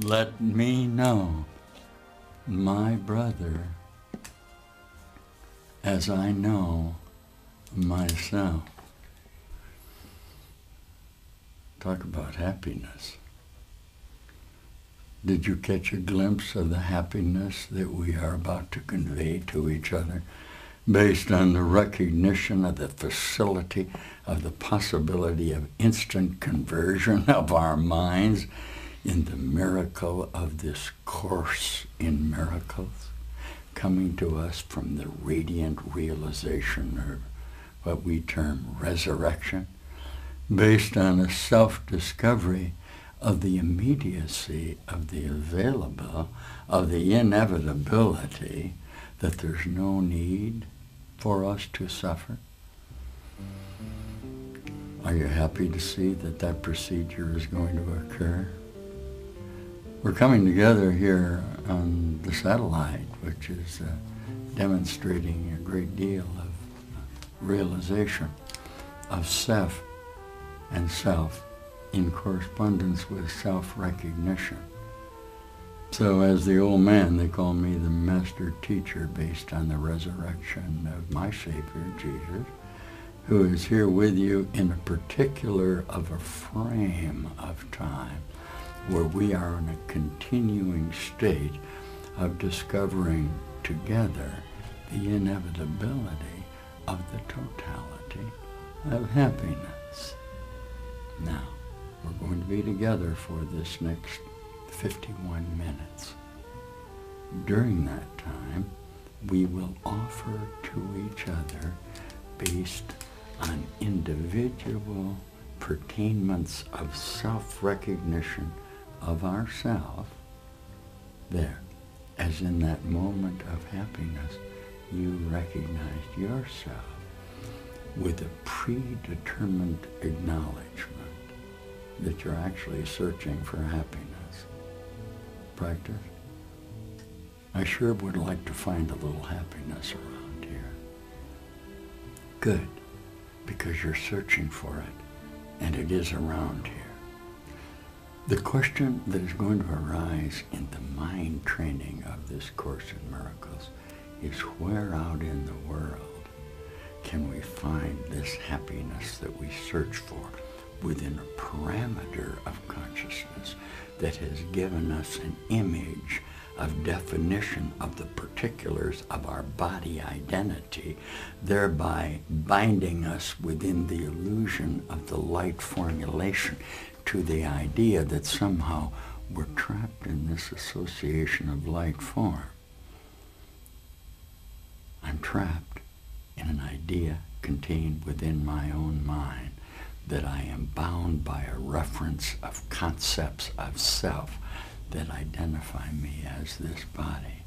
Let me know my brother as I know myself. Talk about happiness. Did you catch a glimpse of the happiness that we are about to convey to each other based on the recognition of the facility of the possibility of instant conversion of our minds in the miracle of this Course in Miracles, coming to us from the radiant realization, or what we term resurrection, based on a self-discovery of the immediacy of the available, of the inevitability that there's no need for us to suffer. Are you happy to see that that procedure is going to occur? We're coming together here on the satellite, which is demonstrating a great deal of realization of self and self in correspondence with self-recognition. So as the old man, they call me the master teacher based on the resurrection of my Savior, Jesus, who is here with you in a particular of a frame of time where we are in a continuing state of discovering together the inevitability of the totality of happiness. Now, we're going to be together for this next 51 minutes. During that time, we will offer to each other, based on individual pertainments of self-recognition of ourself, there, as in that moment of happiness, you recognized yourself with a predetermined acknowledgement that you're actually searching for happiness. Practice? I sure would like to find a little happiness around here. Good, because you're searching for it, and it is around here. The question that is going to arise in the mind training of this Course in Miracles is, where out in the world can we find this happiness that we search for within a parameter of consciousness that has given us an image of definition of the particulars of our body identity, thereby binding us within the illusion of the light formulation to the idea that somehow we're trapped in this association of light form. I'm trapped in an idea contained within my own mind that I am bound by a reference of concepts of self that identify me as this body.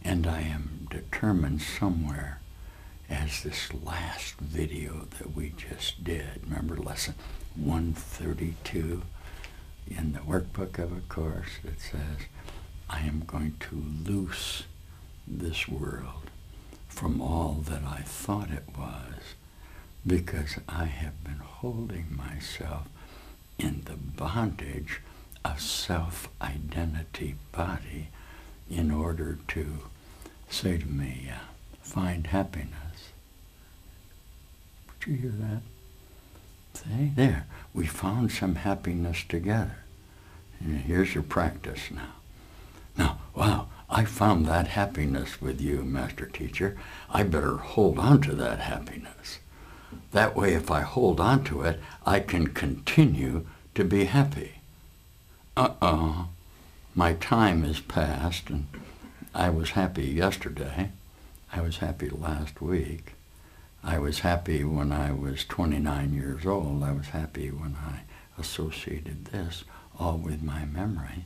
And I am determined somewhere, as this last video that we just did, remember lesson 132 in the workbook of a course that says, I am going to loose this world from all that I thought it was, because I have been holding myself in the bondage of self-identity body in order to say to me, find happiness. Did you hear that? See, there, we found some happiness together. And here's your practice now. Now, wow, I found that happiness with you, Master Teacher. I better hold on to that happiness. That way, if I hold on to it, I can continue to be happy. My time is past, and I was happy yesterday. I was happy last week. I was happy when I was 29 years old. I was happy when I associated this all with my memory.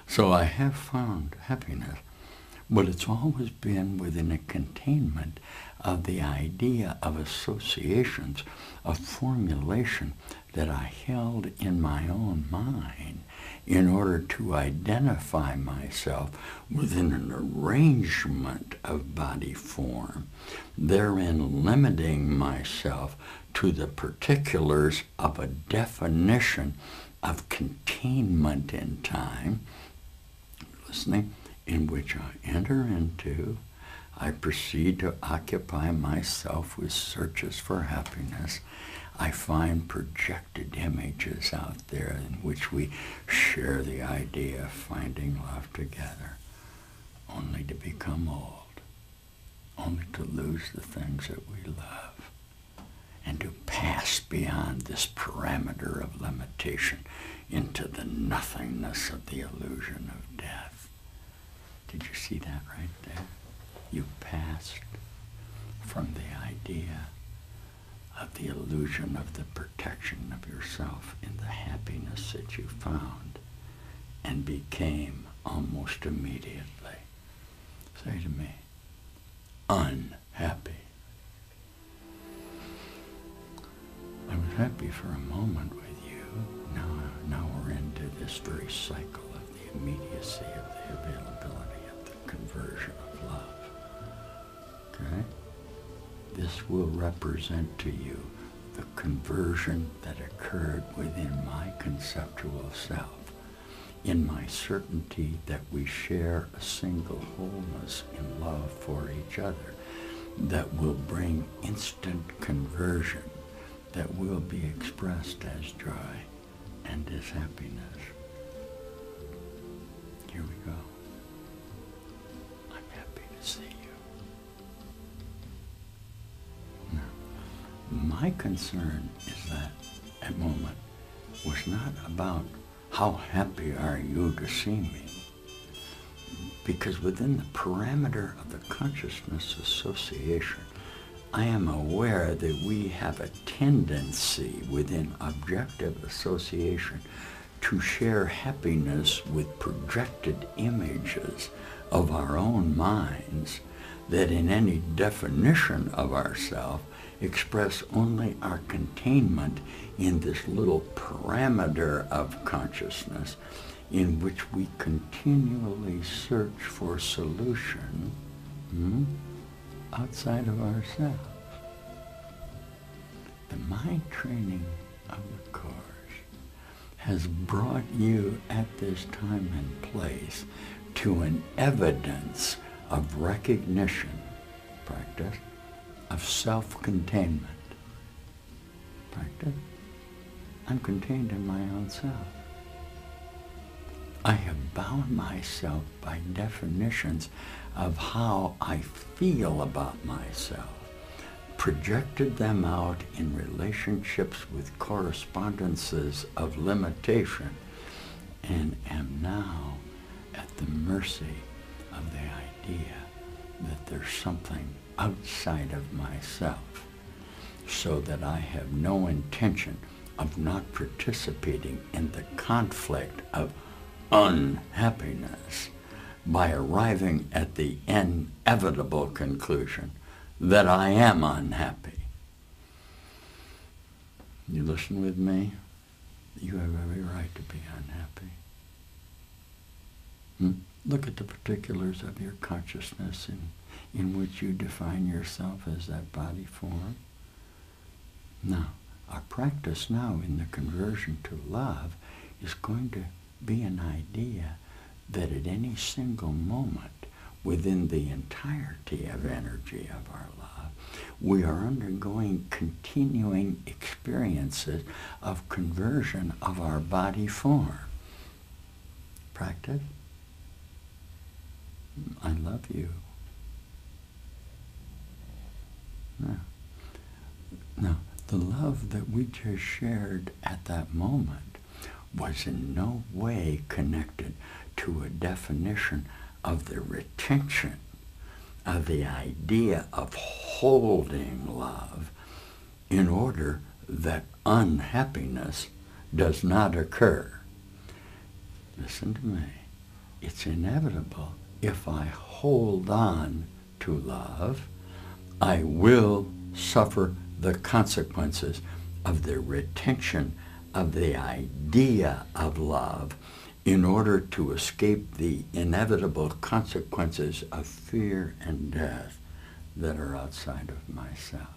So I have found happiness, but it's always been within a containment of the idea of associations, of formulation that I held in my own mind in order to identify myself within an arrangement of body form, therein limiting myself to the particulars of a definition of containment in time, listening, in which I enter into, I proceed to occupy myself with searches for happiness. I find projected images out there in which we share the idea of finding love together, only to become old, only to lose the things that we love, and to pass beyond this parameter of limitation into the nothingness of the illusion of death. Did you see that right there? You passed from the idea of the illusion of the protection of yourself in the happiness that you found and became almost immediately, say to me, unhappy. I was happy for a moment with you. Now we're into this very cycle of the immediacy of the availability of the conversion of love. Okay? This will represent to you the conversion that occurred within my conceptual self, in my certainty that we share a single wholeness in love for each other that will bring instant conversion, that will be expressed as joy and as happiness. Here we go. I'm happy to see you. My concern is that moment was not about how happy are you to see me, because within the parameter of the consciousness association, I am aware that we have a tendency within objective association to share happiness with projected images of our own minds that in any definition of ourself express only our containment in this little parameter of consciousness in which we continually search for solution outside of ourselves. The mind training of the Course has brought you at this time and place to an evidence of recognition, practice, of self-containment. Practice. I'm contained in my own self. I have bound myself by definitions of how I feel about myself, projected them out in relationships with correspondences of limitation, and am now at the mercy of the idea that there's something outside of myself, so that I have no intention of not participating in the conflict of unhappiness by arriving at the inevitable conclusion that I am unhappy. You listen with me? You have every right to be unhappy. Look at the particulars of your consciousness in which you define yourself as that body form. Now, our practice now in the conversion to love is going to be an idea that at any single moment within the entirety of energy of our love, we are undergoing continuing experiences of conversion of our body form. Practice. I love you. Now, the love that we just shared at that moment was in no way connected to a definition of the retention of the idea of holding love in order that unhappiness does not occur. Listen to me. It's inevitable. If I hold on to love, I will suffer the consequences of the retention of the idea of love in order to escape the inevitable consequences of fear and death that are outside of myself.